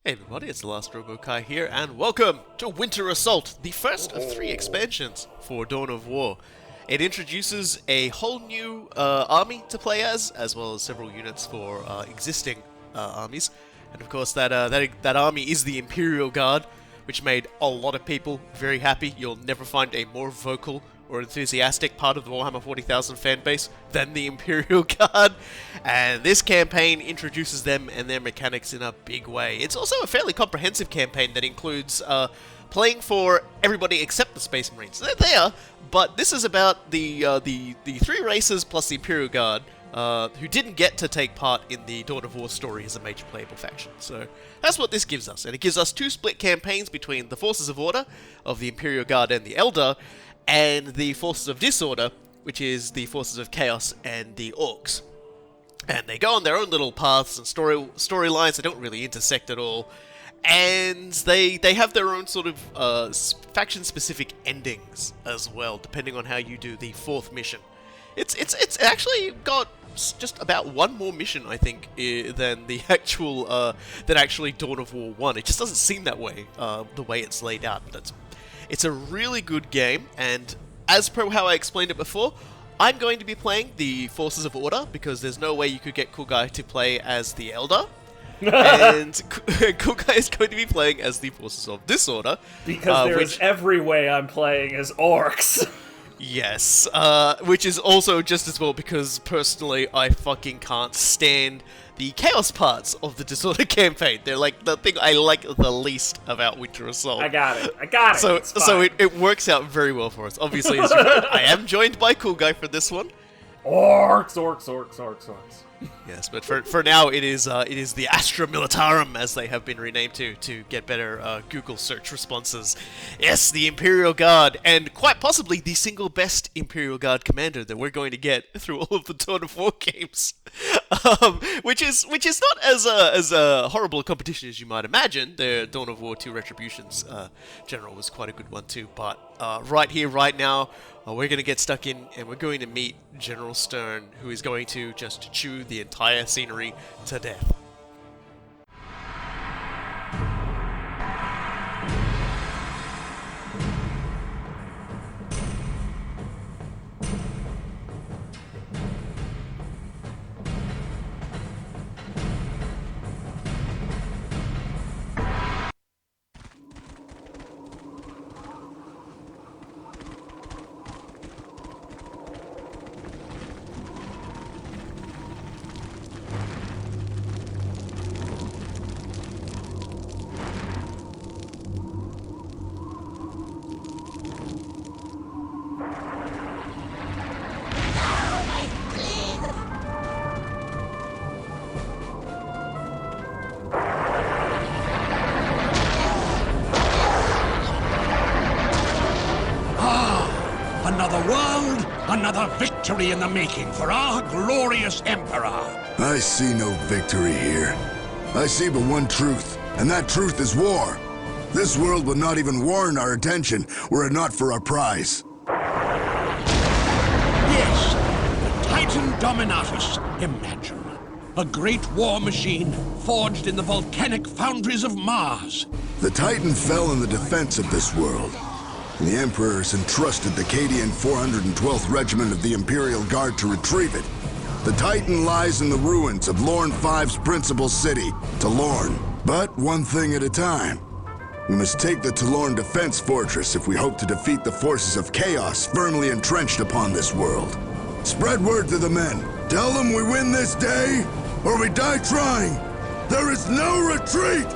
Hey everybody, it's TheLastRoboKy here, and welcome to Winter Assault, the first of 3 expansions for Dawn of War. It introduces a whole new army to play as well as several units for existing armies. And of course that army is the Imperial Guard, which made a lot of people very happy. You'll never find a more vocal or enthusiastic part of the Warhammer 40,000 fanbase than the Imperial Guard, and this campaign introduces them and their mechanics in a big way. It's also a fairly comprehensive campaign that includes playing for everybody except the Space Marines. They're there, but this is about the 3 races plus the Imperial Guard who didn't get to take part in the Dawn of War story as a major playable faction. So that's what this gives us, and it gives us 2 split campaigns between the Forces of Order of the Imperial Guard and the Eldar, and the Forces of Disorder, which is the Forces of Chaos and the Orcs. And they go on their own little paths and storylines. They don't really intersect at all. And they have their own sort of faction-specific endings as well, depending on how you do the 4th mission. It's actually got just about one more mission, I think, than the actual than actually Dawn of War 1. It just doesn't seem that way, the way it's laid out. But it's a really good game, and as per how I explained it before, I'm going to be playing the Forces of Order, because there's no way you could get Cool Guy to play as the Eldar. And Cool Guy is going to be playing as the Forces of Disorder. Because there's every way I'm playing as Orcs. Yes, which is also just as well because, personally, I fucking can't stand the Chaos parts of the Disorder campaign. They're like the thing I like the least about Winter Assault. I got it. So it works out very well for us. Obviously, as you heard, I am joined by Cool Guy for this one. Orcs. Yes, but for now it is the Astra Militarum, as they have been renamed to get better Google search responses. Yes, the Imperial Guard, and quite possibly the single best Imperial Guard commander that we're going to get through all of the Dawn of War games, which is not as a horrible a competition as you might imagine. The Dawn of War 2 Retributions General was quite a good one too, but right here, right now, we're going to get stuck in, and we're going to meet General Sturnn, who is going to just chew the entire scenery to death. Another world, another victory in the making for our glorious Emperor. I see no victory here. I see but one truth, and that truth is war. This world would not even warrant our attention were it not for our prize. Yes, the Titan Dominatus. Imagine. A great war machine forged in the volcanic foundries of Mars. The Titan fell in the defense of this world. The Emperor has entrusted the Cadian 412th Regiment of the Imperial Guard to retrieve it. The Titan lies in the ruins of Lorn V's principal city, Lorn. But one thing at a time. We must take the Lorn defense fortress if we hope to defeat the forces of chaos firmly entrenched upon this world. Spread word to the men. Tell them we win this day, or we die trying. There is no retreat!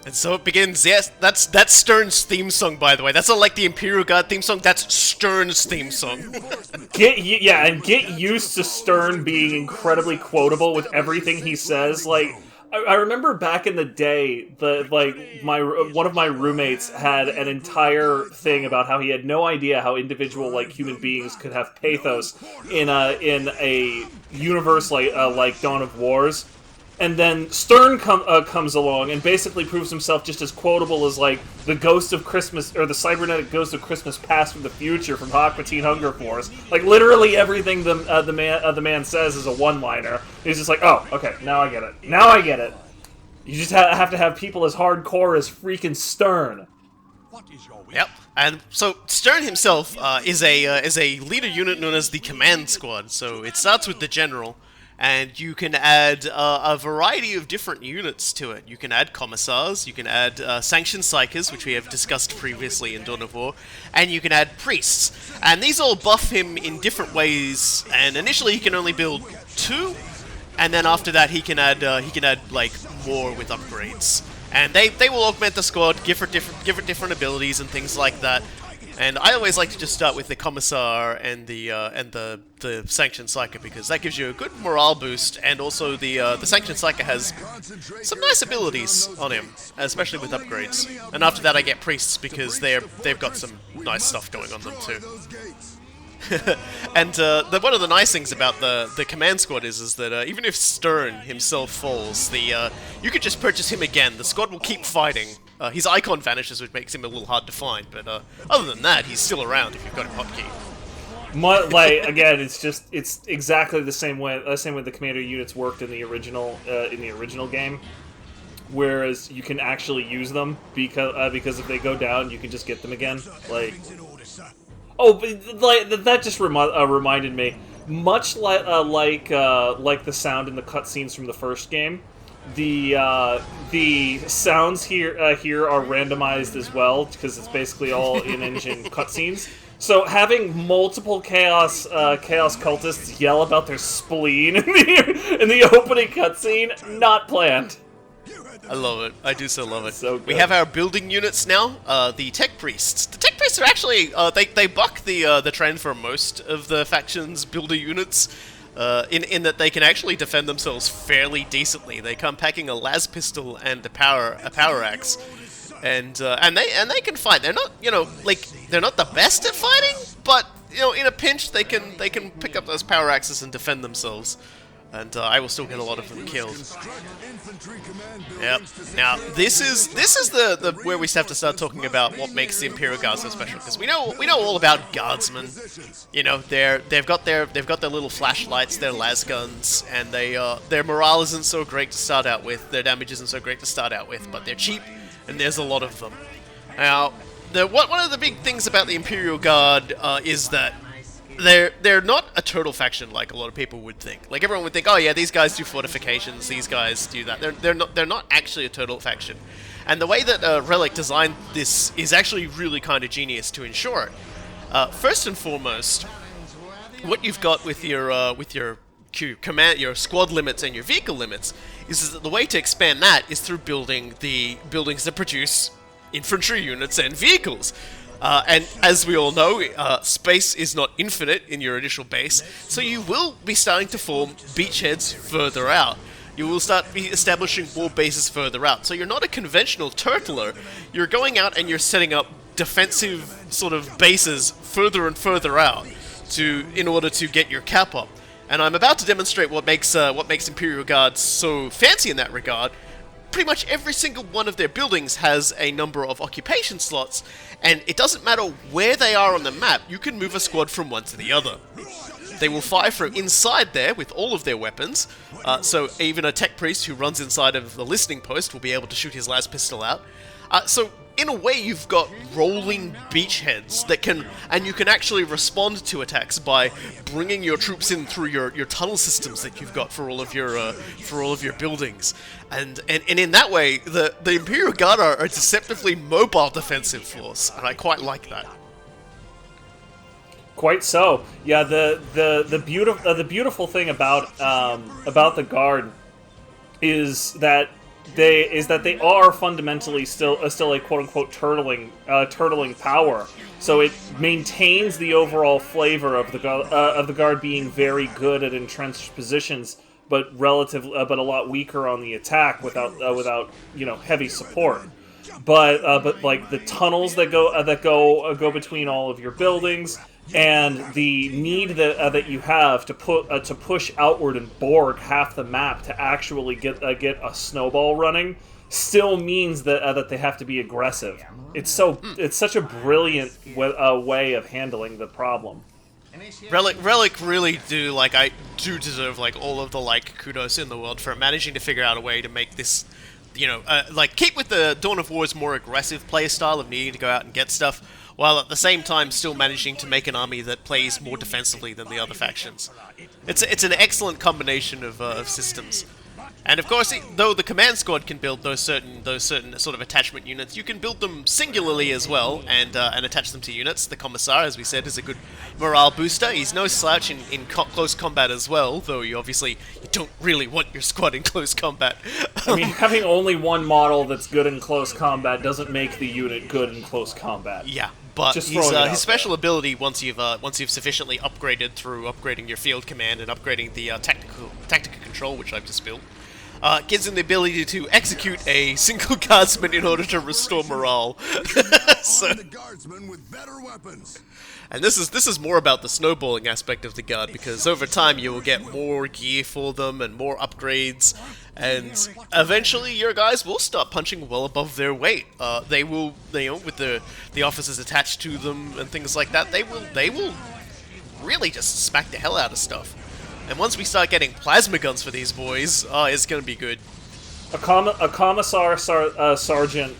And so it begins. Yes, that's Sturn's theme song, by the way. That's not like the Imperial Guard theme song. That's Sturn's theme song. Get used to Sturnn being incredibly quotable with everything he says. Like, I remember back in the day, one of my roommates had an entire thing about how he had no idea how individual human beings could have pathos in a universe like Dawn of Wars. And then Sturnn comes along and basically proves himself just as quotable as, like, the Ghost of Christmas, or the cybernetic Ghost of Christmas Past from the future from Hakmatine Hunger Force. Like, literally everything the man says is a one-liner. He's just like, oh, okay, now I get it. Now I get it. You just have to have people as hardcore as freaking Sturnn. Yep. And so Sturnn himself is a leader unit known as the Command Squad. So it starts with the General. And you can add a variety of different units to it. You can add Commissars, you can add Sanctioned Psychers, which we have discussed previously in Dawn of War, and you can add Priests. And these all buff him in different ways, and initially he can only build 2, and then after that he can add like more with upgrades. And they will augment the squad, give it different abilities and things like that. And I always like to just start with the Commissar and the Sanctioned Psyker, because that gives you a good morale boost, and also the Sanctioned Psyker has some nice abilities on him, especially with upgrades. And after that I get Priests, because they've got some nice stuff going on them too. And one of the nice things about the Command Squad is that even if Sturnn himself falls, you could just purchase him again. The squad will keep fighting. His icon vanishes, which makes him a little hard to find, but other than that, he's still around if you've got him hotkey. Like, again, it's exactly the same way the commander units worked in the original game, whereas you can actually use them because if they go down, you can just get them again. Like, oh, but, like, that just reminded me, much like the sound in the cutscenes from the first game. The sounds here are randomized as well, because it's basically all in-engine cutscenes. So having multiple chaos cultists yell about their spleen in the opening cutscene, not planned. I love it. I do so love it. So good. We have our building units now. The Tech Priests. The Tech Priests are actually they buck the trend for most of the factions' builder units. In that they can actually defend themselves fairly decently. They come packing a las pistol and a power axe, and they can fight. They're not they're not the best at fighting, but in a pinch they can pick up those power axes and defend themselves. And I will still get a lot of them killed. Yep. Now this is the where we have to start talking about what makes the Imperial Guard so special, because we know all about guardsmen. They've got their little flashlights, their las guns, and their morale isn't so great to start out with. Their damage isn't so great to start out with, but they're cheap, and there's a lot of them. Now, one of the big things about the Imperial Guard is that they're not a total faction like a lot of people would think. Like, everyone would think, oh yeah, these guys do fortifications, these guys do that. They're not actually a total faction. And the way that Relic designed this is actually really kind of genius to ensure it. First and foremost, what you've got with your squad limits and your vehicle limits is that the way to expand that is through building the buildings that produce infantry units and vehicles. And as we all know, space is not infinite in your initial base, so you will be starting to form beachheads further out. You will start establishing more bases further out. So you're not a conventional turtler, you're going out and you're setting up defensive sort of bases further and further out in order to get your cap up. And I'm about to demonstrate what makes Imperial Guard so fancy in that regard. Pretty much every single one of their buildings has a number of occupation slots, and it doesn't matter where they are on the map, you can move a squad from one to the other. They will fire from inside there with all of their weapons, so even a tech priest who runs inside of the listening post will be able to shoot his las pistol out. So in a way, you've got rolling beachheads and you can actually respond to attacks by bringing your troops in through your tunnel systems that you've got for all of your buildings, and in that way, the Imperial Guard are a deceptively mobile defensive force, and I quite like that. Quite so. Yeah, the beautiful thing about the Guard is that they are fundamentally still a quote-unquote turtling power. So it maintains the overall flavor of the Guard being very good at entrenched positions, but a lot weaker on the attack without heavy support. But like the tunnels that go between all of your buildings, and the need that you have to push outward and Borg half the map to actually get a snowball running still means that they have to be aggressive. It's such a brilliant way of handling the problem. Relic really do deserve all of the kudos in the world for managing to figure out a way to make this, keep with the Dawn of War's more aggressive playstyle of needing to go out and get stuff, while at the same time still managing to make an army that plays more defensively than the other factions. It's an excellent combination of systems. And of course, though the command squad can build those certain sort of attachment units, you can build them singularly as well, and attach them to units. The Commissar, as we said, is a good morale booster. He's no slouch in close combat as well, though you don't really want your squad in close combat. I mean, having only one model that's good in close combat doesn't make the unit good in close combat. Yeah. But his special ability, once you've sufficiently upgraded through upgrading your field command and upgrading the tactical control, which I've just built, gives him the ability to execute a single guardsman in order to restore morale. And this is more about the snowballing aspect of the guard, because over time you will get more gear for them and more upgrades, and eventually your guys will start punching well above their weight. They will, with the officers attached to them and things like that, they will really just smack the hell out of stuff. And once we start getting plasma guns for these boys, it's gonna be good. A commissar sergeant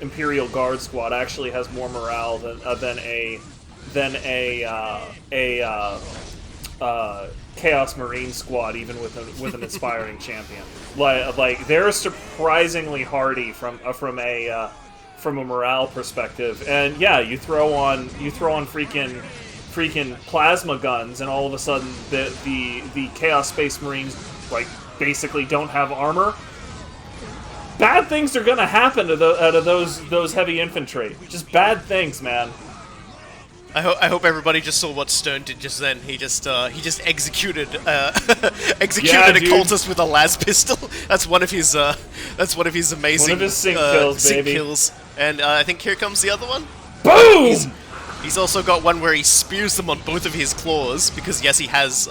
Imperial Guard squad actually has more morale than a Chaos Marine squad, even with an inspiring champion. Like they're surprisingly hardy from a morale perspective. And yeah, you throw on freaking plasma guns, and all of a sudden the Chaos Space Marines basically don't have armor. Bad things are gonna happen to out of those heavy infantry. Just bad things, man. I hope everybody just saw what Sturnn did just then. He just executed a cultist with a las pistol. That's one of his amazing one of his sync kills. And I think here comes the other one. Boom! He's also got one where he spears them on both of his claws, because yes, he has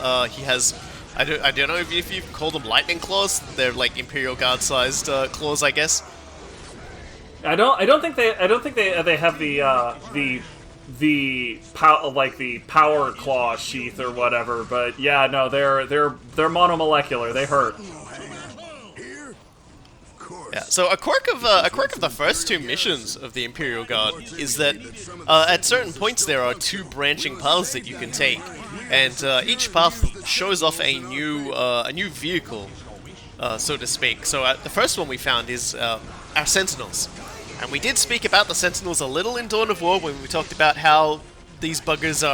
I don't know if you call them lightning claws. They're like Imperial Guard sized claws, I guess. I don't think they have the power claw sheath or whatever, but yeah, no, they're monomolecular. They hurt. Yeah. So a quirk of the first two missions of the Imperial Guard is that at certain points there are two branching paths that you can take, and each path shows off a new vehicle, so to speak. So the first one we found is our Sentinels, and we did speak about the Sentinels a little in Dawn of War when we talked about how these buggers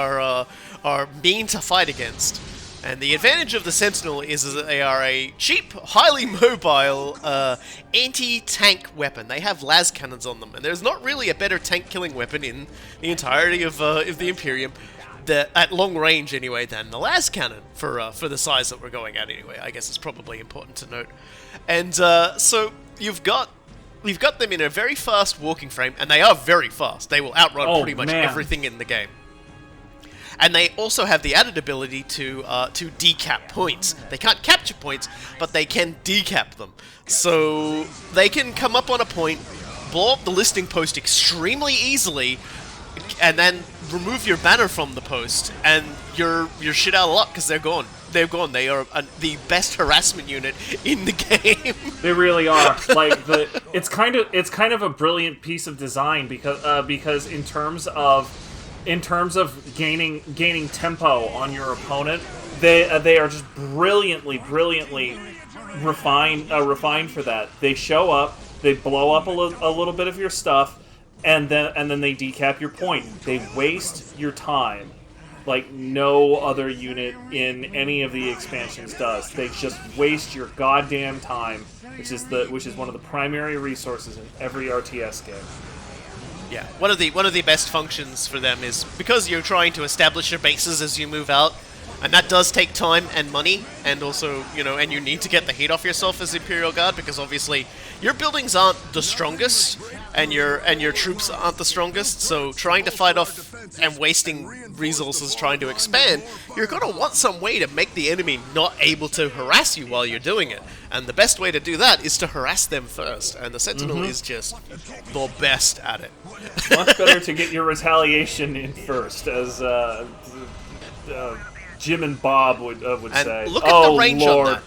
are mean to fight against. And the advantage of the Sentinel is that they are a cheap, highly mobile, anti-tank weapon. They have las cannons on them, and there's not really a better tank-killing weapon in the entirety of the Imperium, at long range anyway, than the las cannon for the size that we're going at anyway. I guess it's probably important to note. And so we've got them in a very fast walking frame, and they are very fast. They will outrun pretty much everything in the game. And they also have the added ability to decap points. They can't capture points, but they can decap them. So they can come up on a point, blow up the listing post extremely easily, and then remove your banner from the post, and you're shit out of luck because they're gone. They're gone. They are the best harassment unit in the game. They really are. It's kind of a brilliant piece of design because in terms of gaining tempo on your opponent, they are just brilliantly refined for that. They show up, they blow up a little bit of your stuff, and then they decap your point. They waste your time like no other unit in any of the expansions does. They just waste your goddamn time, which is one of the primary resources in every RTS game. Yeah, one of the best functions for them is because you're trying to establish your bases as you move out. And that does take time and money, and also, you know, and you need to get the heat off yourself as Imperial Guard, because obviously your buildings aren't the strongest, and your troops aren't the strongest, so trying to fight off and wasting resources trying to expand, you're gonna want some way to make the enemy not able to harass you while you're doing it. And the best way to do that is to harass them first, and the Sentinel is just the best at it. Much better to get your retaliation in first, as Jim and Bob would say. Look at the range Lord. on that.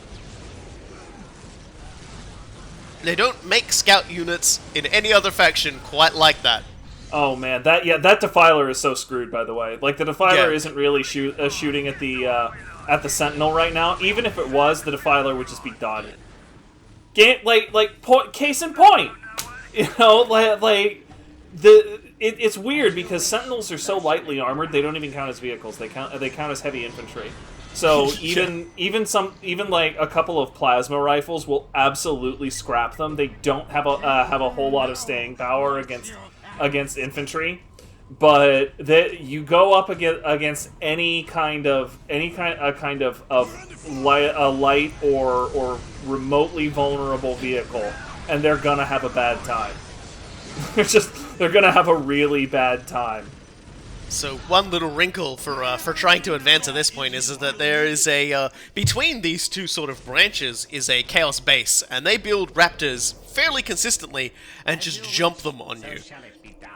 They don't make scout units in any other faction quite like that. Oh man, that Defiler is so screwed. By the way, like the Defiler isn't really shooting at the Sentinel right now. Even if it was, the Defiler would just be done. Case in point, you know, it's weird because Sentinels are so lightly armored they don't even count as vehicles. They count as heavy infantry. So even like a couple of plasma rifles will absolutely scrap them. They don't have a whole lot of staying power against infantry. But that you go up against any kind of light or remotely vulnerable vehicle, and they're gonna have a bad time. They're gonna have a really bad time. So one little wrinkle for trying to advance at this point is that there is a between these two sort of branches is a chaos base, and they build raptors fairly consistently and just jump them on you.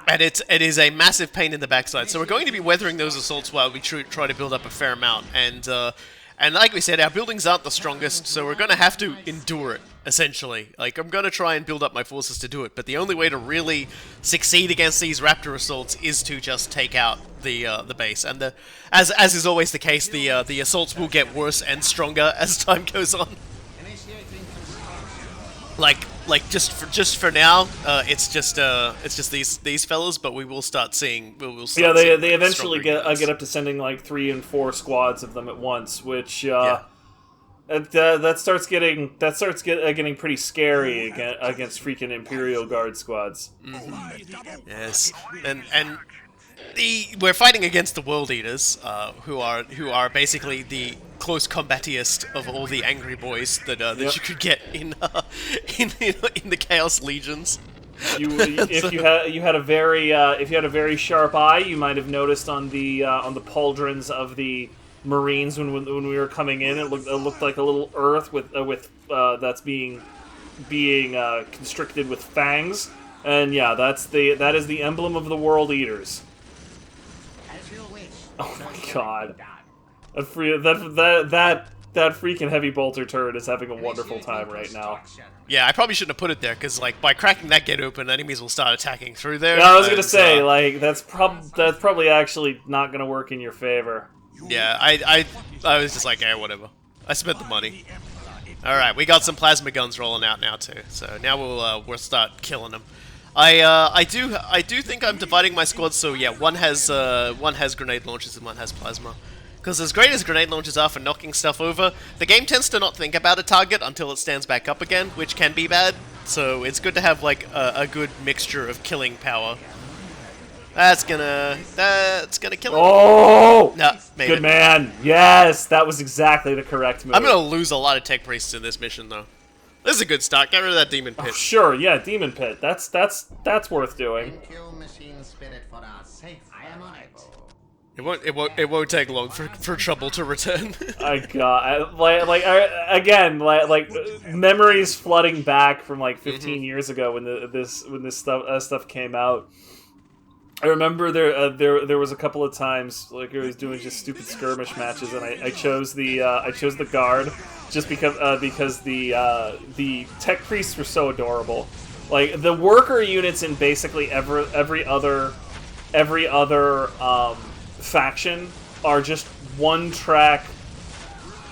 And it is a massive pain in the backside. So we're going to be weathering those assaults while we try to build up a fair amount. And like we said, our buildings aren't the strongest, so we're going to have to endure it, essentially. Like, I'm going to try and build up my forces to do it, but the only way to really succeed against these raptor assaults is to just take out the base. And as is always the case, the assaults will get worse and stronger as time goes on. Like just for now, it's just these fellas, but we will start seeing. They eventually get up to sending like 3 and 4 squads of them at once, which that starts getting pretty scary against freaking Imperial Guard squads. Mm-hmm. Yes, and we're fighting against the World Eaters, who are basically the close combatiest of all the angry boys that you could get in the Chaos Legions. If you had a very sharp eye, you might have noticed on the pauldrons of the Marines when we were coming in, it looked like a little Earth with that's being constricted with fangs, and yeah, that is the emblem of the World Eaters. Oh my god. That freaking heavy bolter turret is having a wonderful time right now. Yeah, I probably shouldn't have put it there, because like by cracking that gate open, enemies will start attacking through there. Yeah, I was gonna say, like, that's probably actually not gonna work in your favor. Yeah, I was just like, eh, whatever. I spent the money. Alright, we got some plasma guns rolling out now too, so now we'll start killing them. I do think I'm dividing my squads, so yeah, one has grenade launchers and one has plasma. Because as great as grenade launchers are for knocking stuff over, the game tends to not think about a target until it stands back up again, which can be bad. So it's good to have like a good mixture of killing power. That's gonna kill him. Oh! No, made good it. man. Yes, that was exactly the correct move. I'm gonna lose a lot of tech priests in this mission though. This is a good start. Get rid of that demon pit. Oh, sure, yeah, demon pit. That's worth doing. It won't take long for trouble to return. Memories flooding back from like 15 years ago when this stuff came out. I remember there was a couple of times like I was doing just stupid skirmish matches, and I chose the guard just because the tech priests were so adorable. Like the worker units in basically every other faction are just one-track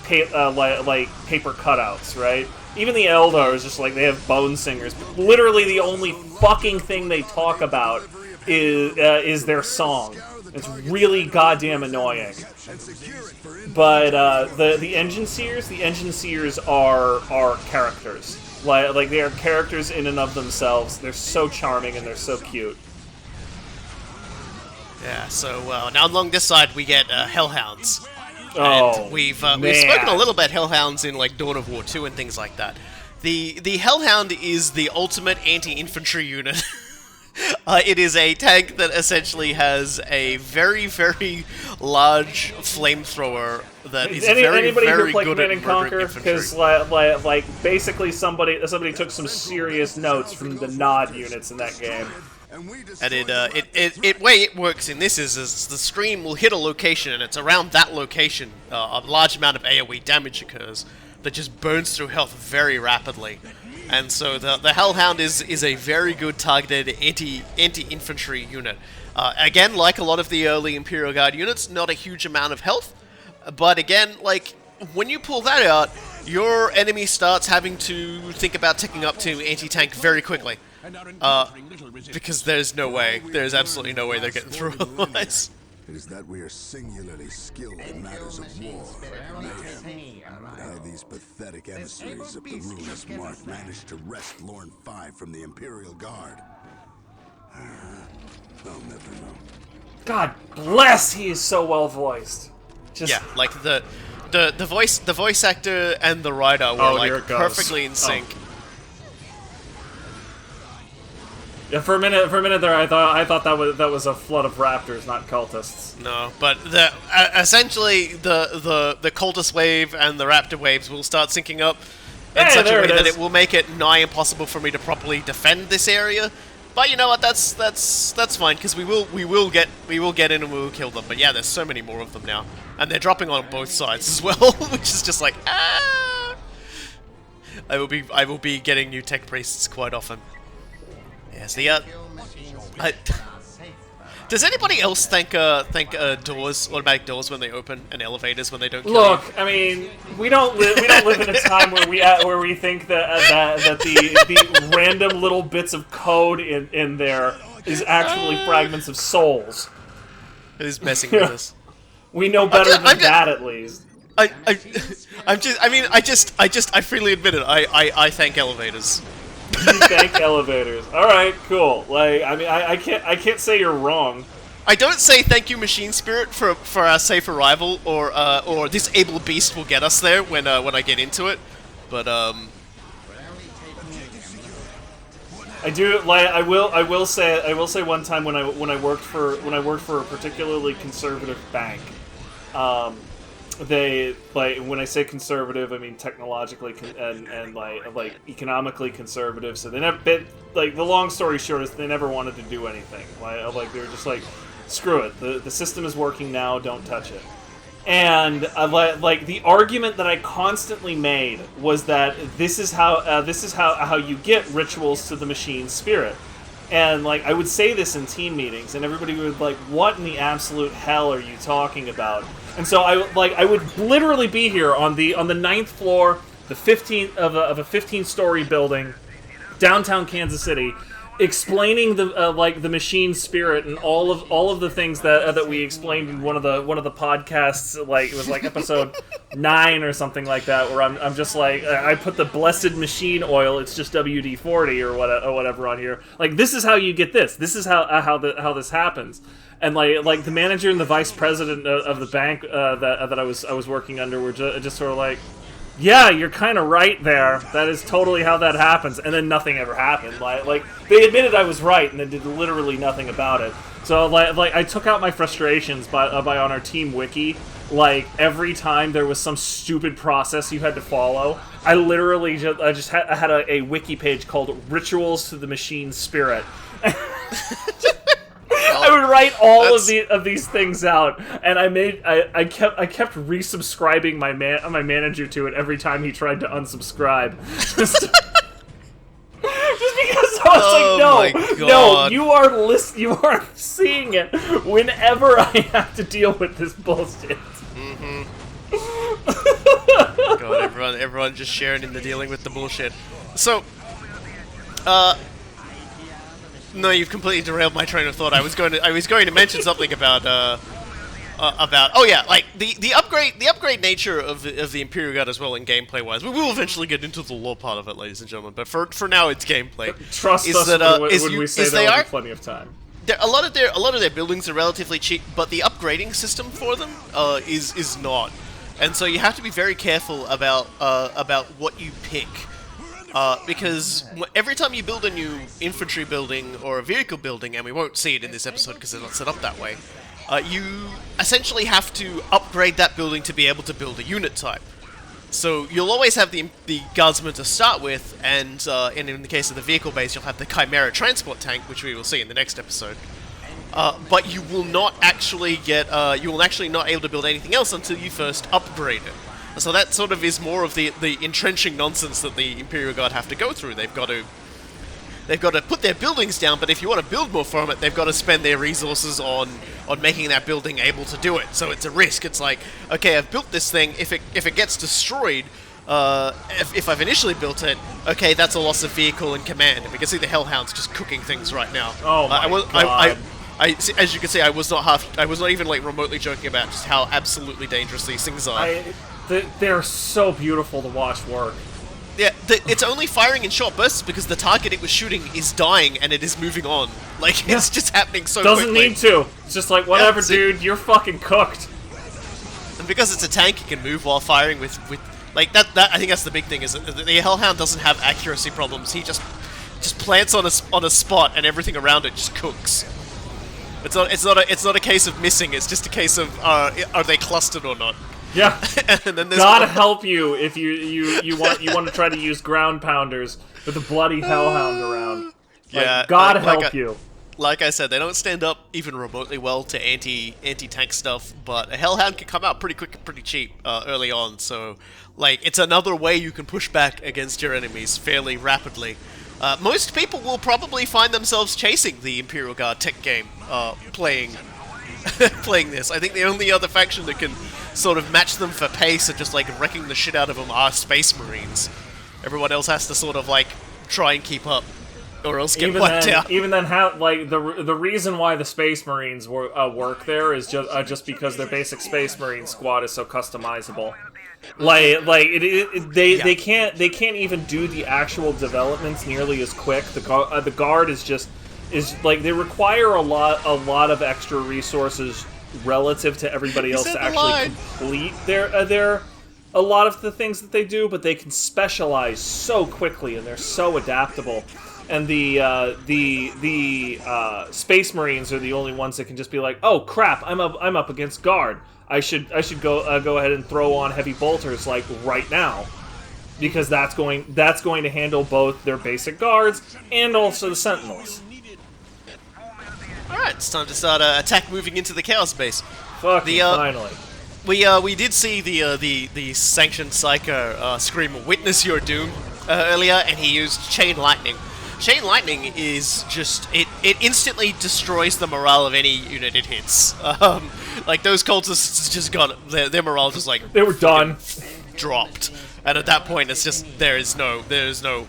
like paper cutouts, right? Even the Eldar is just like, they have bone singers. But literally the only fucking thing they talk about is their song. It's really goddamn annoying. But the engine seers are characters. Like they are characters in and of themselves. They're so charming and they're so cute. Yeah, so now along this side we get Hellhounds. Oh, and we've spoken a little about Hellhounds in like Dawn of War 2 and things like that. The Hellhound is the ultimate anti-infantry unit. It is a tank that essentially has a very, very large flamethrower that is anybody very who played good Command at and Conquer? infantry. Because like basically somebody took some serious notes from the nod units in that game. And way it works in this is the stream will hit a location, and it's around that location a large amount of AoE damage occurs that just burns through health very rapidly. And so the Hellhound is a very good targeted anti-infantry unit. Again, like a lot of the early Imperial Guard units, not a huge amount of health, but again, like when you pull that out, your enemy starts having to think about ticking up to anti-tank very quickly. Because there's absolutely no way they're getting through otherwise. It is that we are singularly skilled in matters of war. How these pathetic emissaries of the ruinous Mark managed to wrest Lorn V from the Imperial Guard. I'll never know. God bless, he is so well voiced. Yeah, like the voice actor and the writer were like perfectly in sync. Yeah, for a minute there, I thought that was a flood of raptors, not cultists. No, but essentially the cultist wave and the raptor waves will start syncing up in such a way that it will make it nigh impossible for me to properly defend this area. But you know what? That's fine, because we will get in and we will kill them. But yeah, there's so many more of them now, and they're dropping on both sides as well, which is just like ah. I will be getting new tech priests quite often. Yes, does anybody else think doors, automatic doors, when they open, and elevators when they don't kill Look, you? I mean, we don't live in a time where we think that the random little bits of code in there is actually fragments of souls. It is messing with us. We know better than that, at least. I freely admit it. I thank elevators. You thank elevators. All right, cool. Like, I mean, I can't say you're wrong. I don't say thank you, Machine Spirit, for our safe arrival, or this able beast will get us there when I get into it. But I do like I will say one time when I worked for a particularly conservative bank. They, like, when I say conservative, I mean technologically and like economically conservative. So they never, like, the long story short is they never wanted to do anything. Like they were just like, screw it, the system is working now, don't touch it. And like the argument that I constantly made was that this is how you get rituals to the machine spirit. And like I would say this in team meetings, and everybody would like, "What in the absolute hell are you talking about?" And so I would literally be here on the 9th floor, the 15th of a 15-story building, downtown Kansas City, explaining the machine spirit and all of the things that we explained in one of the podcasts. Like it was like episode 9 or something like that, where I'm just like, I put the blessed machine oil, it's just WD-40 or whatever on here. Like, this is how you get this. This is how this happens. And like the manager and the vice president of the bank that I was working under were just sort of like, yeah, you're kind of right there. That is totally how that happens. And then nothing ever happened. Like they admitted I was right, and then did literally nothing about it. So like I took out my frustrations by on our team wiki. Like every time there was some stupid process you had to follow, I literally had a wiki page called "Rituals to the Machine Spirit." I would write all of these things out, and I kept resubscribing my manager to it every time he tried to unsubscribe. Just because I was no, you are seeing it whenever I have to deal with this bullshit. Mm-hmm. God, everyone just sharing in the dealing with the bullshit. So, no, you've completely derailed my train of thought. I was going to mention something about oh yeah, like the upgrade nature of the Imperial Guard as well in gameplay wise. We will eventually get into the lore part of it, ladies and gentlemen. But for now, it's gameplay. Trust us when we say there will be plenty of time. a lot of their buildings are relatively cheap, but the upgrading system for them is not, and so you have to be very careful about what you pick, because every time you build a new infantry building or a vehicle building, and we won't see it in this episode because they're not set up that way, you essentially have to upgrade that building to be able to build a unit type. So you'll always have the guardsmen to start with, and in the case of the vehicle base, you'll have the Chimera transport tank, which we will see in the next episode. But you will not actually get, you will actually not able to build anything else until you first upgrade it. So that sort of is more of the entrenching nonsense that the Imperial Guard have to go through. They've got to put their buildings down, but if you want to build more from it, they've got to spend their resources on making that building able to do it. So it's a risk. It's like, okay, I've built this thing. If it gets destroyed, if I've initially built it, okay, that's a loss of vehicle and command. And we can see the Hellhounds just cooking things right now. Oh my God. As you can see, I was not even like remotely joking about just how absolutely dangerous these things are. They're so beautiful to watch work. Yeah, it's only firing in short bursts because the target it was shooting is dying and it is moving on. Like, it's just happening so quickly. Doesn't need to. It's just like, whatever, dude, you're fucking cooked. And because it's a tank, it can move while firing with like, that I think that's the big thing, is that the Hellhound doesn't have accuracy problems. He just plants on a spot and everything around it just cooks. It's not a case of missing, it's just a case of, are they clustered or not? Yeah. And then God help you if you want to try to use ground pounders with a bloody Hellhound around. Like, yeah. God help you. Like I said, they don't stand up even remotely well to anti-tank stuff, but a Hellhound can come out pretty quick and pretty cheap early on, so like, it's another way you can push back against your enemies fairly rapidly. Most people will probably find themselves chasing the Imperial Guard tech game, playing this. I think the only other faction that can sort of match them for pace and just like wrecking the shit out of them are Space Marines. Everyone else has to sort of like try and keep up, or else get wiped out. Even then, how like the reason why the Space Marines work there is just because their basic Space Marine squad is so customizable. They can't even do the actual developments nearly as quick. The guard is like, they require a lot of extra resources relative to everybody else to actually complete their a lot of the things that they do, but they can specialize so quickly and they're so adaptable. And the Space Marines are the only ones that can just be like, oh crap, I'm up against guard. I should go ahead and throw on heavy bolters like right now, because that's going to handle both their basic guards and also the Sentinels. All right, it's time to start attack moving into the Chaos base. Finally. We did see the sanctioned psycho scream "Witness your doom" earlier, and he used Chain Lightning. Chain Lightning is just, it instantly destroys the morale of any unit it hits. Like, those cultists just got their morale just like, they were done, dropped, and at that point it's just there is no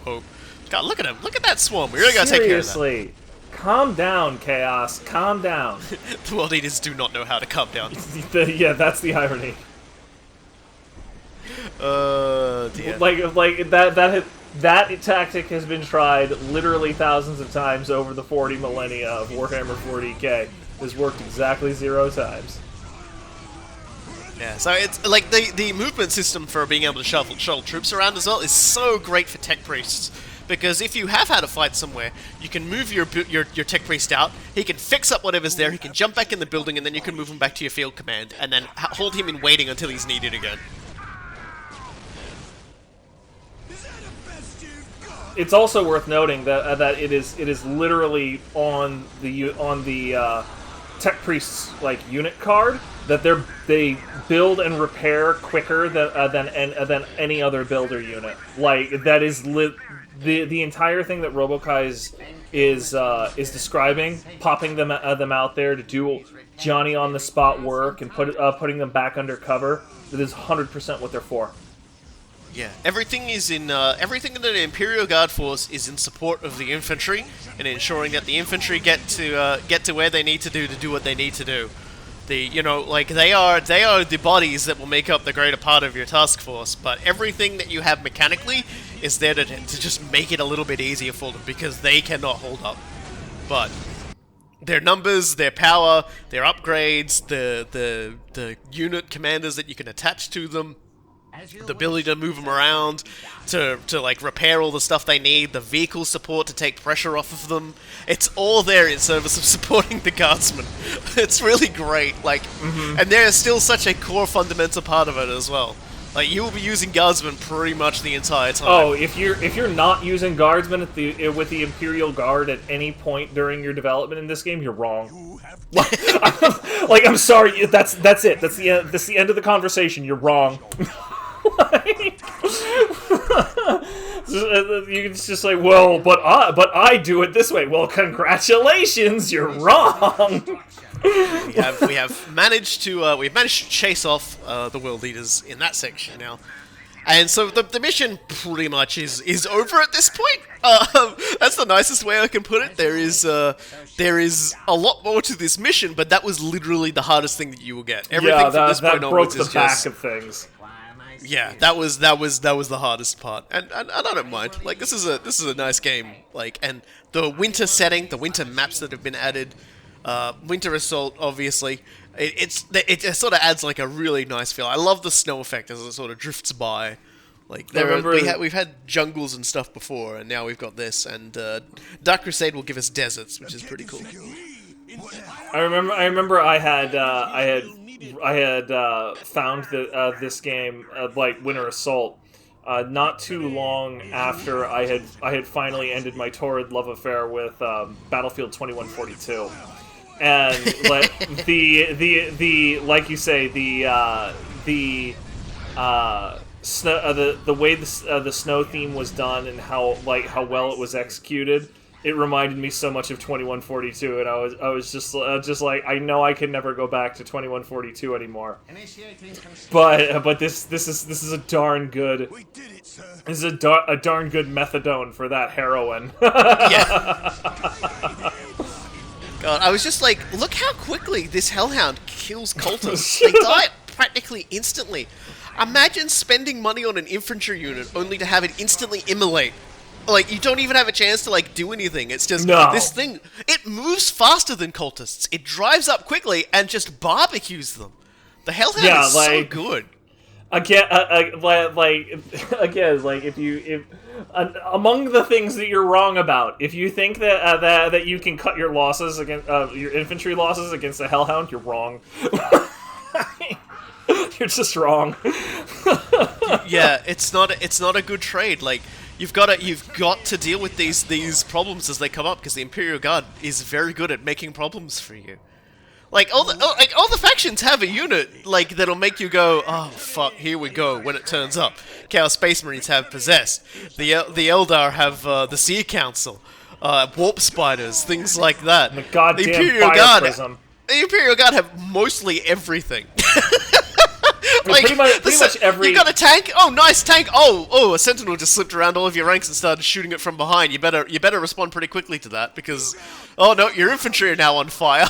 hope. God, look at him! Look at that swarm. We really gotta take care of that. Seriously, calm down, Chaos. Calm down. The World Eaters do not know how to calm down. Yeah, that's the irony. Dear. Like that tactic has been tried literally thousands of times over the 40 millennia of Warhammer 40k. Has worked exactly 0 times. Yeah, so it's like the movement system for being able to shuttle troops around as well is so great for tech priests, because if you have had a fight somewhere, you can move your tech priest out. He can fix up whatever's there. He can jump back in the building, and then you can move him back to your field command, and then hold him in waiting until he's needed again. It's also worth noting that it is literally on the tech priest's like unit card that they build and repair quicker than any other builder unit. Like, that is the entire thing that RoboKy is describing, popping them out there to do Johnny on the spot work and putting them back under cover. That is 100% what they're for. Yeah, everything in the Imperial Guard force is in support of the infantry and ensuring that the infantry get to where they need to do what they need to do. They are the bodies that will make up the greater part of your task force, but everything that you have mechanically is there to just make it a little bit easier for them, because they cannot hold up. But their numbers, their power, their upgrades, the unit commanders that you can attach to them, the ability to move them around, to like repair all the stuff they need, the vehicle support to take pressure off of them. It's all there in service of supporting the guardsmen. It's really great. Like, and there is still such a core fundamental part of it as well. Like, you will be using guardsmen pretty much the entire time. Oh, if you're not using guardsmen with the Imperial Guard at any point during your development in this game, you're wrong. Like, I'm sorry, that's it. That's the end of the conversation. You're wrong. It's just like, well, but I do it this way. Well, congratulations, you're wrong. we have managed to chase off the world leaders in that section now, and so the mission pretty much is over at this point. That's the nicest way I can put it. There is a lot more to this mission, but that was literally the hardest thing that you will get. Everything from this point onwards is back of things. Yeah, that was the hardest part, and I don't mind. Like, this is a nice game. Like, and the winter setting, the winter maps that have been added, Winter Assault, obviously, it sort of adds like a really nice feel. I love the snow effect as it sort of drifts by. Like, we've had jungles and stuff before, and now we've got this. And Dark Crusade will give us deserts, which is pretty cool. I remember I had found this game, like Winter Assault, not too long after I had finally ended my torrid love affair with Battlefield 2142, and like the like you say the snow, the way the snow theme was done and how well it was executed. It reminded me so much of 2142, and I was just like, I know I can never go back to 2142 anymore. But this is a darn good. This is a darn good methadone for that heroin. Yeah. God, I was just like, look how quickly this Hellhound kills cultists. They die practically instantly. Imagine spending money on an infantry unit only to have it instantly immolate. Like, you don't even have a chance to, like, do anything. It's just, this thing, it moves faster than cultists. It drives up quickly and just barbecues them. The Hellhound is so good. Again, if among the things that you're wrong about, if you think that you can cut your losses against your infantry losses against the Hellhound, you're wrong. You're just wrong. Yeah, it's not a good trade. Like, you've got to deal with these problems as they come up, because the Imperial Guard is very good at making problems for you. Like, all the factions have a unit like that'll make you go, oh fuck, here we go when it turns up. Chaos Space Marines have Possessed. The Eldar have the Seer Council, Warp Spiders, things like that. The goddamn Fire Prism. The Imperial Guard have mostly everything. Like, pretty much every... You got a tank? Oh, nice tank! Oh, a Sentinel just slipped around all of your ranks and started shooting it from behind. You better respond pretty quickly to that, because... Oh no, your infantry are now on fire.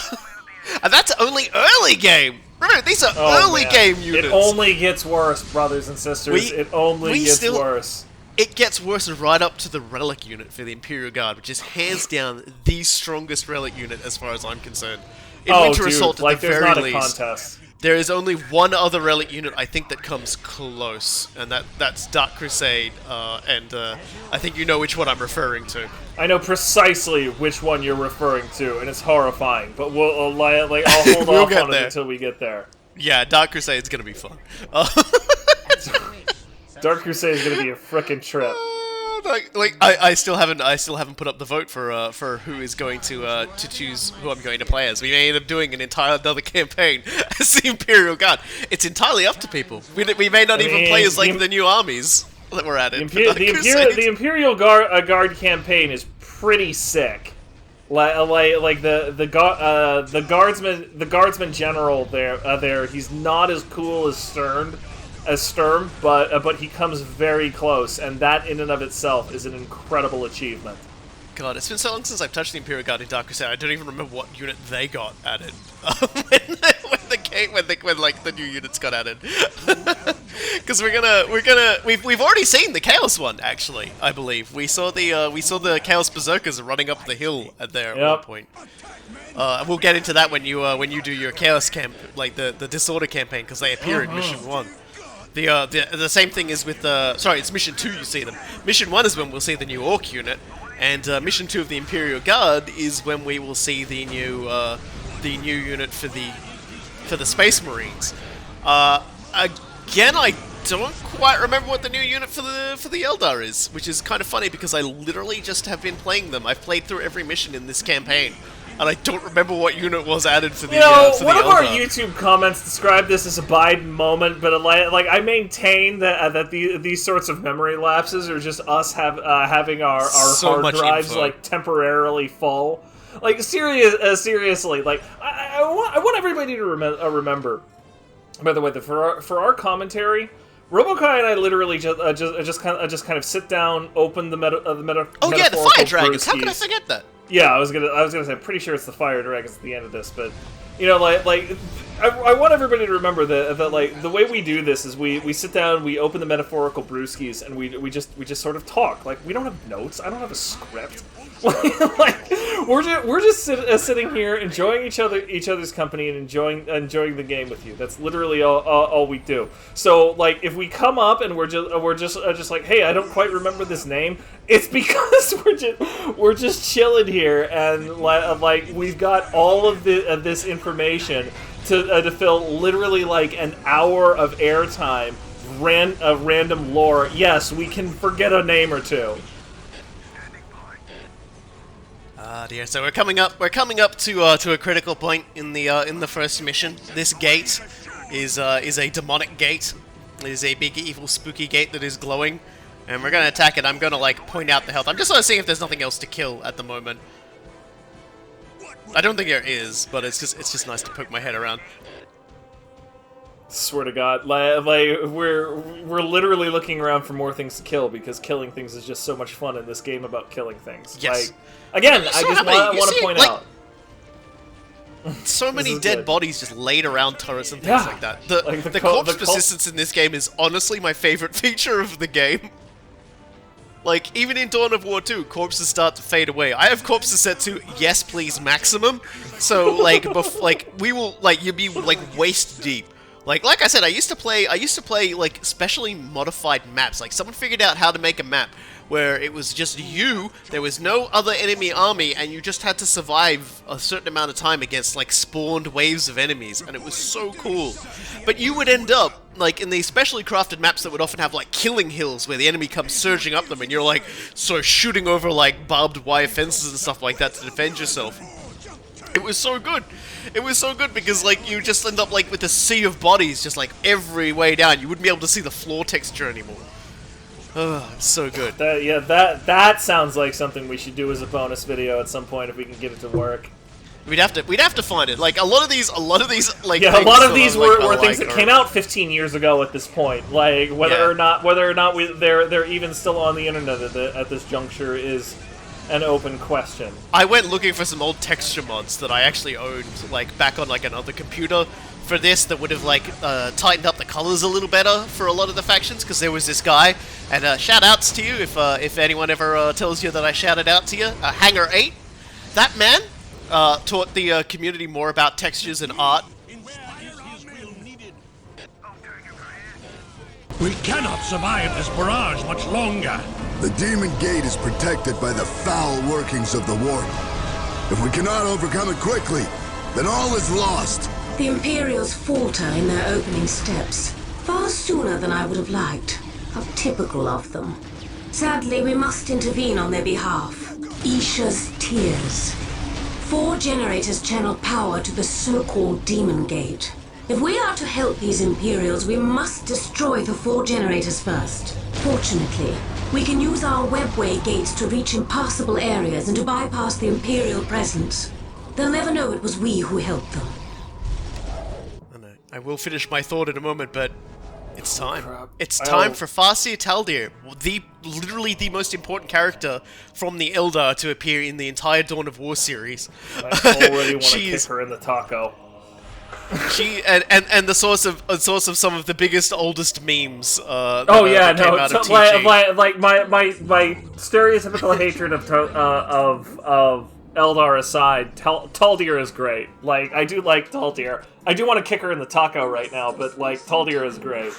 And that's only early game! Remember, these are early game units! It only gets worse, brothers and sisters. It only gets worse. It gets worse right up to the Relic unit for the Imperial Guard, which is hands down the strongest Relic unit as far as I'm concerned. In Winter Assault, at the very least. Contest. There is only one other Relic unit I think that comes close, and that's Dark Crusade, and I think you know which one I'm referring to. I know precisely which one you're referring to, and it's horrifying, but I'll hold off on it until we get there. Yeah, Dark Crusade's gonna be fun. Dark Crusade is gonna be a frickin' trip. I still haven't put up the vote for who is going to choose who I'm going to play as. We may end up doing an entire other campaign as the Imperial Guard. It's entirely up to people. We may not even play as like the new armies that were added. The Imperial Guard campaign is pretty sick. Like the guardsman general there. He's not as cool as Sturnn, but he comes very close, and that in and of itself is an incredible achievement. God, it's been so long since I've touched the Imperial Guard in Dark Crusade. I don't even remember what unit they got added when the new units got added. Because we've already seen the Chaos one, actually. I believe we saw the Chaos Berserkers running up the hill at there at one point. And we'll get into that when you do your Chaos camp, like the Disorder campaign, because they appear in Mission 1. The same thing is with sorry, it's Mission 2 you see them. Mission 1 is when we'll see the new Orc unit, and Mission 2 of the Imperial Guard is when we will see the new unit for the Space Marines. Again, I don't quite remember what the new unit for the Eldar is, which is kind of funny because I literally just have been playing them. I've played through every mission in this campaign, and I don't remember what unit was added for the one of Eldar. our YouTube comments described this as a Biden moment, but like I maintain that these sorts of memory lapses are just us having our So hard drives info. like temporarily full. Like seriously, like I want everybody to remember. By the way, for our commentary, RoboKy and I literally just kind of sit down, open the the Fire Dragons. How could I forget that? Yeah, I was gonna say, I'm pretty sure it's the Fire Dragons at the end of this, but you know, like I want everybody to remember that like the way we do this is we sit down, we open the metaphorical brewskis, and we just sort of talk. Like, we don't have notes. I don't have a script. Like we're just sitting here enjoying each other's company and enjoying the game with you. That's literally all we do. So like if we come up and we're just like, hey, I don't quite remember this name, it's because we're just chilling here, and like we've got all of this information to fill literally like an hour of airtime of random lore. Yes, we can forget a name or two. Dear. So we're coming up to a critical point in the first mission. This gate is a demonic gate. It is a big, evil, spooky gate that is glowing, and we're gonna attack it. I'm gonna like point out the health. I'm just gonna see if there's nothing else to kill at the moment. I don't think there is, but it's just nice to poke my head around. Swear to God, like we're literally looking around for more things to kill, because killing things is just so much fun in this game about killing things. Yes. Like, again, I just want to point out. So many dead good. bodies just laid around turrets and things like that. The corpse persistence in this game is honestly my favorite feature of the game. Like, even in Dawn of War 2, corpses start to fade away. I have corpses set to yes please maximum, so like you'd be like waist deep. Like I said, I used to play like specially modified maps. Like, someone figured out how to make a map where it was just you, there was no other enemy army, and you just had to survive a certain amount of time against like spawned waves of enemies, and it was so cool. But you would end up like in these specially crafted maps that would often have like killing hills where the enemy comes surging up them, and you're like shooting over like barbed wire fences and stuff like that to defend yourself. It was so good. It was so good because like you just end up like with a sea of bodies just like every way down. You wouldn't be able to see the floor texture anymore. Oh, it's so good. That sounds like something we should do as a bonus video at some point if we can get it to work. We'd have to find it. Like a lot of these like yeah, a lot of these were things that came out 15 years ago at this point. Like whether or not they're even still on the internet at this juncture is an open question. I went looking for some old texture mods that I actually owned, like back on like another computer for this, that would have like tightened up the colors a little better for a lot of the factions, because there was this guy, and shout outs to you if anyone ever tells you that I shouted out to you, Hanger 8. That man taught the community more about textures and art. We cannot survive this barrage much longer. The Demon Gate is protected by the foul workings of the Warden. If we cannot overcome it quickly, then all is lost. The Imperials falter in their opening steps, far sooner than I would have liked. How typical of them. Sadly, we must intervene on their behalf. Isha's tears. 4 generators channel power to the so-called Demon Gate. If we are to help these Imperials, we must destroy the 4 generators first. Fortunately, we can use our webway gates to reach impassable areas and to bypass the Imperial presence. They'll never know it was we who helped them. I will finish my thought in a moment, but it's time. It's time for Farseer Taldir, literally the most important character from the Eldar to appear in the entire Dawn of War series. I already want to kick her in the taco. And the source of some of the biggest, oldest memes. That came out of TG. like my stereotypical hatred of Eldar aside, Taldir is great. Like, I do like Taldir. I do want to kick her in the taco right now, but like Taldir is great.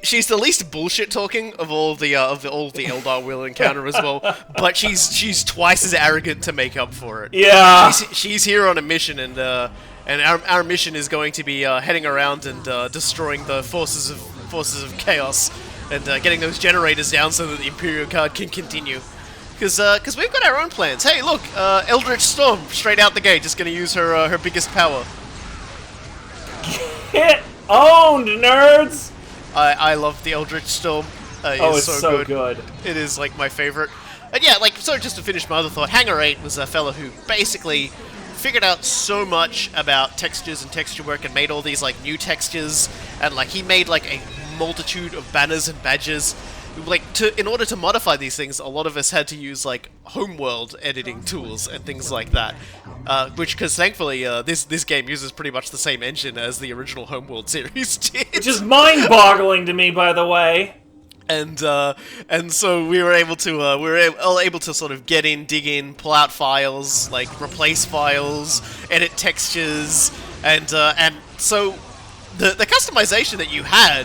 She's the least bullshit talking of all the Eldar we'll encounter as well, but she's twice as arrogant to make up for it. Yeah, she's here on a mission, and our mission is going to be heading around and destroying the forces of chaos and getting those generators down so that the Imperial Guard can continue. Because we've got our own plans. Hey, look, Eldritch Storm straight out the gate, just going to use her biggest power. Get owned, nerds! I love the Eldritch Storm. It's so good. It is like my favorite. And yeah, like, so just to finish my other thought, Hangar 8 was a fella who basically figured out so much about textures and texture work and made all these like new textures, and like he made like a multitude of banners and badges. Like, in order to modify these things, a lot of us had to use like homeworld editing tools and things like that. Because thankfully, this game uses pretty much the same engine as the original Homeworld series did. Which is mind-boggling to me, by the way. And so we were able to sort of get in, dig in, pull out files, like replace files, edit textures, and so the customization that you had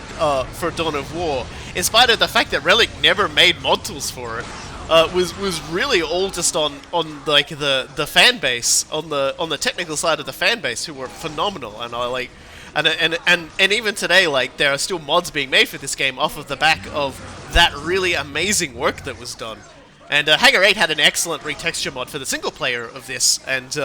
for Dawn of War, in spite of the fact that Relic never made mod tools for it, was really all just on like the fan base, on the technical side of the fan base, who were phenomenal. And I like, and even today, like, there are still mods being made for this game off of the back of that really amazing work that was done. And Hangar 8 had an excellent retexture mod for the single player of this, and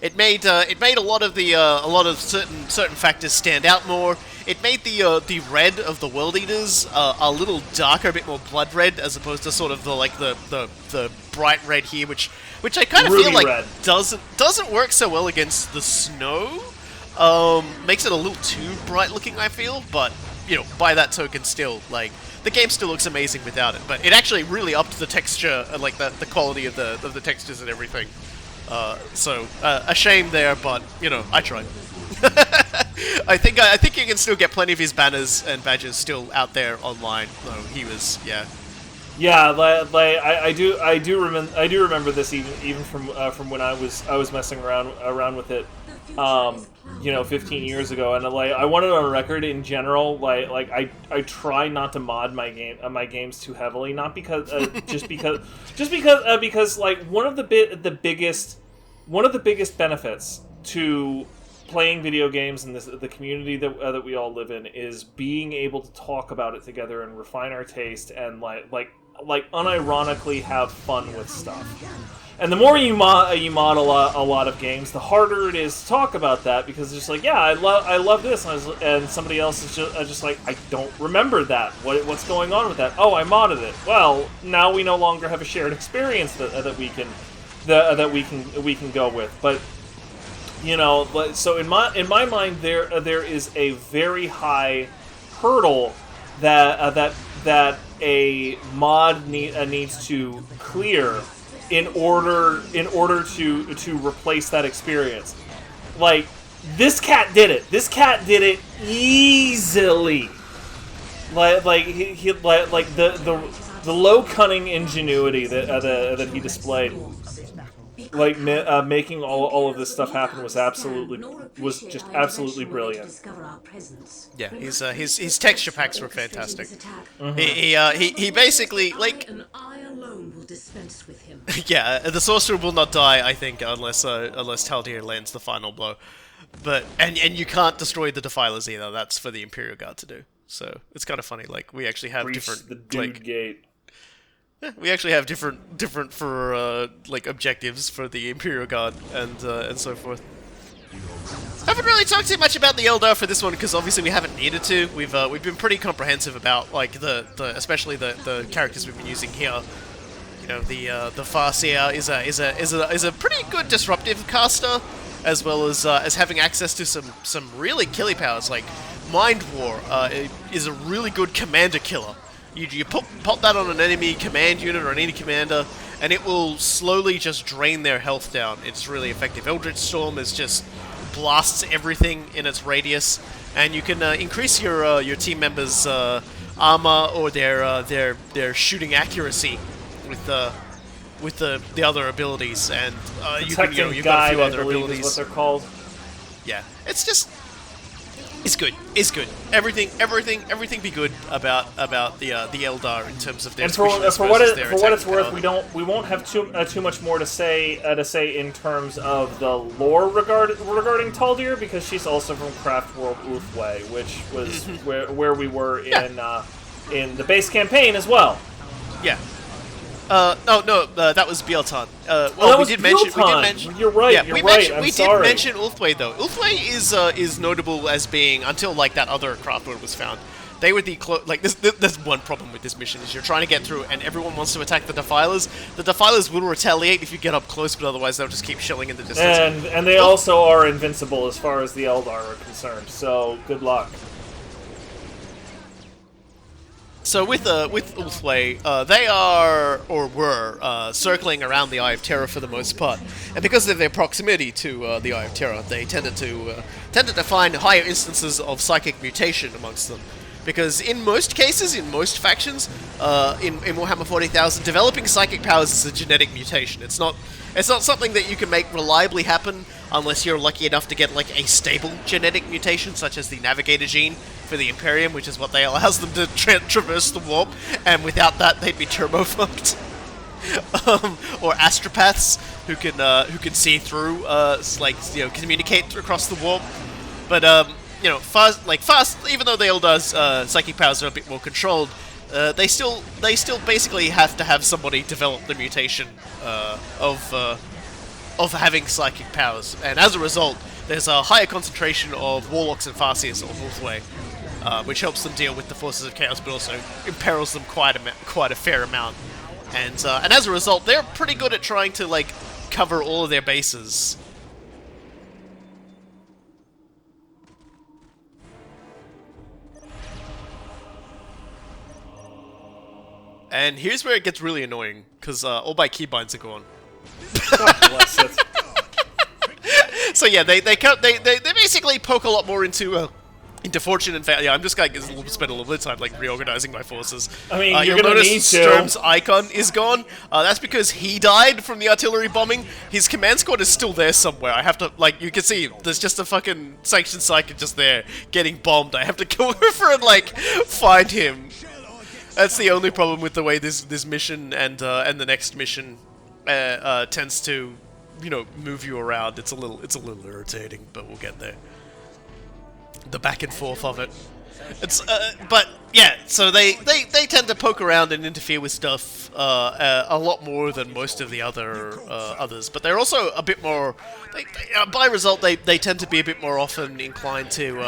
it made a lot of certain factors stand out more. It made the red of the World Eaters a little darker, a bit more blood red, as opposed to sort of the bright red here, which I kind of feel like red. doesn't work so well against the snow. Makes it a little too bright looking, I feel, but you know, by that token, still, like, the game still looks amazing without it. But it actually really upped the texture and like the quality of the textures and everything. So a shame there, but you know, I tried. I think you can still get plenty of his banners and badges still out there online. Though he was, yeah. Yeah, like I do remember this even from when I was messing around with it, you know, 15 years ago, and like I want it on record in general, like I try not to mod my games too heavily, not because just because like one of the biggest benefits to playing video games and the community that we all live in is being able to talk about it together and refine our taste and like unironically have fun with stuff. And the more you mod a lot of games, the harder it is to talk about that, because it's just like, yeah, I love this, and somebody else is just like, I don't remember that. What's going on with that? Oh, I modded it. Well, now we no longer have a shared experience that we can go with. But you know, so in my mind, there is a very high hurdle that a mod needs to clear in order to replace that experience. Like, this cat did it. This cat did it easily. Like the low cunning ingenuity that he displayed, like making all of this stuff happen was just absolutely brilliant. Yeah, his texture packs were fantastic. Mm-hmm. He basically, like, yeah, the sorcerer will not die, I think, unless Taldir lands the final blow. But and you can't destroy the defilers either. That's for the Imperial Guard to do. So it's kind of funny. Like, we actually have different, the dude gate. Yeah, we actually have different for like objectives for the Imperial Guard and so forth. I haven't really talked too much about the Eldar for this one because obviously we haven't needed to. We've been pretty comprehensive about like the especially the characters we've been using here. You know, the Farseer is a pretty good disruptive caster, as well as having access to some really killy powers. Like Mind War is a really good commander killer. You pop that on an enemy command unit or an enemy commander, and it will slowly just drain their health down. It's really effective. Eldritch Storm is just blasts everything in its radius, and you can increase your team members' armor or their shooting accuracy with the other abilities, and you've got a few other abilities. Is what they're called. Yeah, it's good. It's good. Everything be good about the Eldar in terms of their and for what it's worth, we won't have too much more to say in terms of the lore regarding Taldir, because she's also from Craft World Uthway, which was where we were in the base campaign as well. Yeah. That was Bieltan. That was Bieltan. You're right. Yeah, we did mention Ulthway though. Ulthway is notable as being, until like that other craft lord was found. They were the there's one problem with this mission is you're trying to get through and everyone wants to attack the Defilers. The Defilers will retaliate if you get up close, but otherwise they'll just keep shelling in the distance. And they also are invincible as far as the Eldar are concerned. So good luck. So with Ulthway, they are, or were, circling around the Eye of Terror for the most part, and because of their proximity to the Eye of Terror, they tended to find higher instances of psychic mutation amongst them. Because in most cases, in most factions, in Warhammer 40,000, developing psychic powers is a genetic mutation. It's not something that you can make reliably happen unless you're lucky enough to get like a stable genetic mutation, such as the Navigator gene for the Imperium, which is what they allows them to traverse the warp, and without that they'd be turbo fucked. Or astropaths who can see through, communicate across the warp. But fast. Even though the Eldar's psychic powers are a bit more controlled, they still basically have to have somebody develop the mutation of having psychic powers, and as a result, there's a higher concentration of Warlocks and Farseers on Ulthway, which helps them deal with the forces of chaos, but also imperils them quite a fair amount. And as a result, they're pretty good at trying to like cover all of their bases. And here's where it gets really annoying, because all my keybinds are gone. God bless it. So yeah, they basically poke a lot more into fortune and fate. Yeah, I'm just going to spend a little bit of time like reorganizing my forces. I mean, you're you'll gonna notice need to. Sturm's icon is gone. That's because he died from the artillery bombing. His command squad is still there somewhere. I have to, like, you can see there's just a fucking sanctioned psychic just there getting bombed. I have to go over and like find him. That's the only problem with the way this mission and the next mission tends to, move you around. It's a little irritating, but we'll get there. The back and forth of it. It's but yeah. So they tend to poke around and interfere with stuff a lot more than most of the others. But they're also a bit more. By result, they tend to be a bit more often inclined to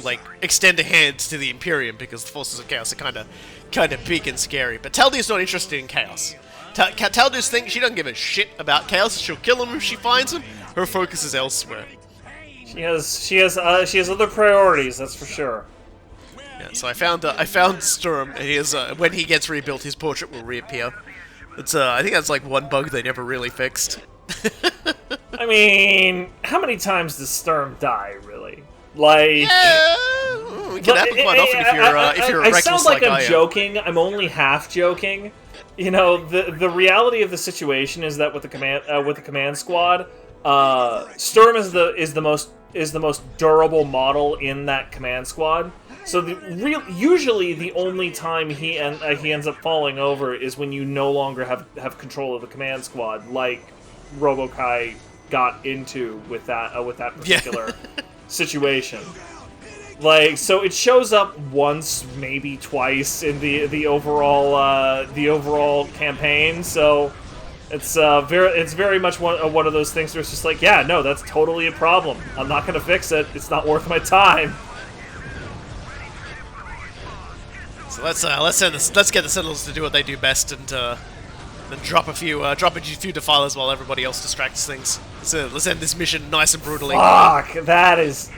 like extend a hand to the Imperium, because the forces of chaos are kind of big and scary. But Taldir's not interested in chaos. Taldir's thing, she doesn't give a shit about chaos. She'll kill him if she finds him. Her focus is elsewhere. She has other priorities, that's for sure. Yeah, so I found Sturm, and he is when he gets rebuilt, his portrait will reappear. It's I think that's like one bug they never really fixed. I mean, how many times does Sturm die, really? Like, yeah, it can happen quite often if you're a reckless. I sound like I'm am. joking. I'm only half joking. The reality of the situation is that with the command squad, Sturm is the most durable model in that command squad. So usually the only time he ends up falling over is when you no longer have control of the command squad, like RoboKy got into with that particular situation. Like, so it shows up once, maybe twice in the overall campaign. So it's very much one of those things where it's just like, yeah, no, that's totally a problem. I'm not gonna fix it. It's not worth my time. So let's get the Sentinels to do what they do best, and then drop a few defilers while everybody else distracts things. So let's end this mission nice and brutally. Fuck, that is.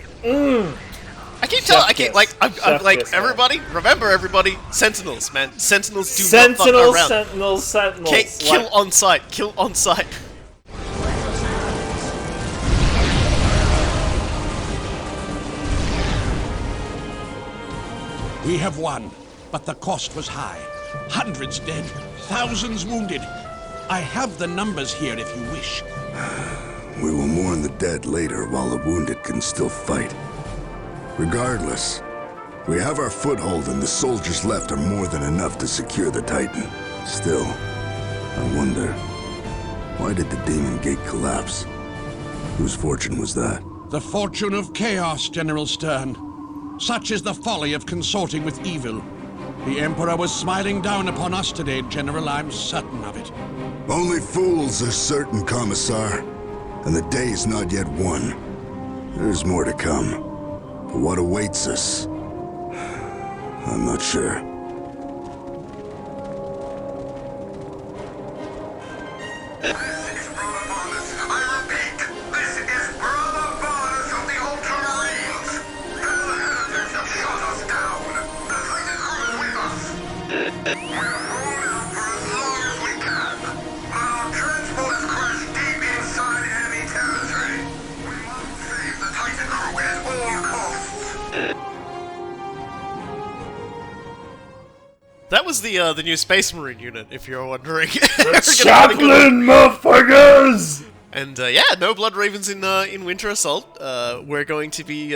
Everybody, remember everybody, Sentinels, man. Sentinels do not fuck around. Sentinels. Kill on sight. We have won, but the cost was high. Hundreds dead, thousands wounded. I have the numbers here if you wish. We will mourn the dead later while the wounded can still fight. Regardless, we have our foothold and the soldiers left are more than enough to secure the Titan. Still, I wonder, why did the Demon Gate collapse? Whose fortune was that? The fortune of chaos, General Sturnn. Such is the folly of consorting with evil. The Emperor was smiling down upon us today, General. I'm certain of it. Only fools are certain, Commissar. And the day is not yet won. There's more to come. But what awaits us? I'm not sure. That was the new Space Marine unit, if you're wondering. Chaplain, motherfuckers! And yeah, no Blood Ravens in Winter Assault. We're going to be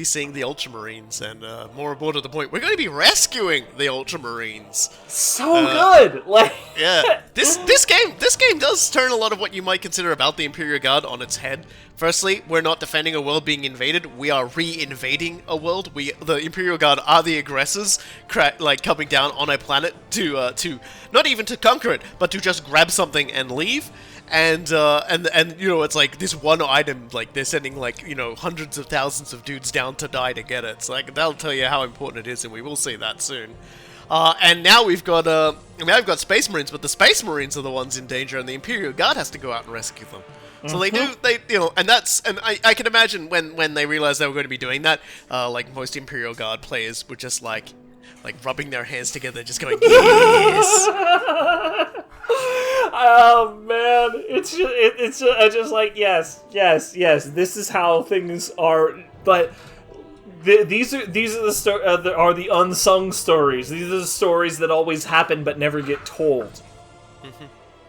seeing the Ultramarines, and more aboard to the point, we're going to be rescuing the Ultramarines. So good, like yeah. This game does turn a lot of what you might consider about the Imperial Guard on its head. Firstly, we're not defending a world being invaded. We are re-invading a world. The Imperial Guard are the aggressors, coming down on a planet to not even to conquer it, but to just grab something and leave. And you know, it's like this one item, like they're sending hundreds of thousands of dudes down to die to get it. It's like, that'll tell you how important it is, and we will see that soon. And now we've got I've got Space Marines, but the Space Marines are the ones in danger, and the Imperial Guard has to go out and rescue them. So they I can imagine when they realized they were going to be doing that, like most Imperial Guard players were just like rubbing their hands together, just going, yes. Oh man, it's just like yes. This is how things are, but these are the unsung stories. These are the stories that always happen but never get told.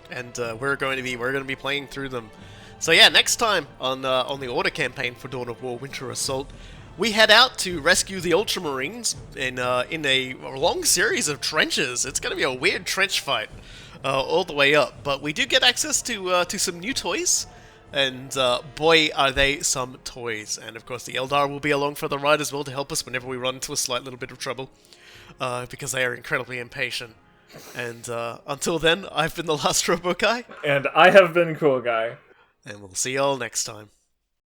And we're going to be playing through them. So yeah, next time on the Order campaign for Dawn of War Winter Assault, we head out to rescue the Ultramarines in a long series of trenches. It's going to be a weird trench fight all the way up, but we do get access to some new toys, and boy, are they some toys. And of course, the Eldar will be along for the ride as well to help us whenever we run into a slight little bit of trouble, because they are incredibly impatient. And until then, I've been TheLastRoboKy. And I have been Cool Guy. And we'll see y'all next time.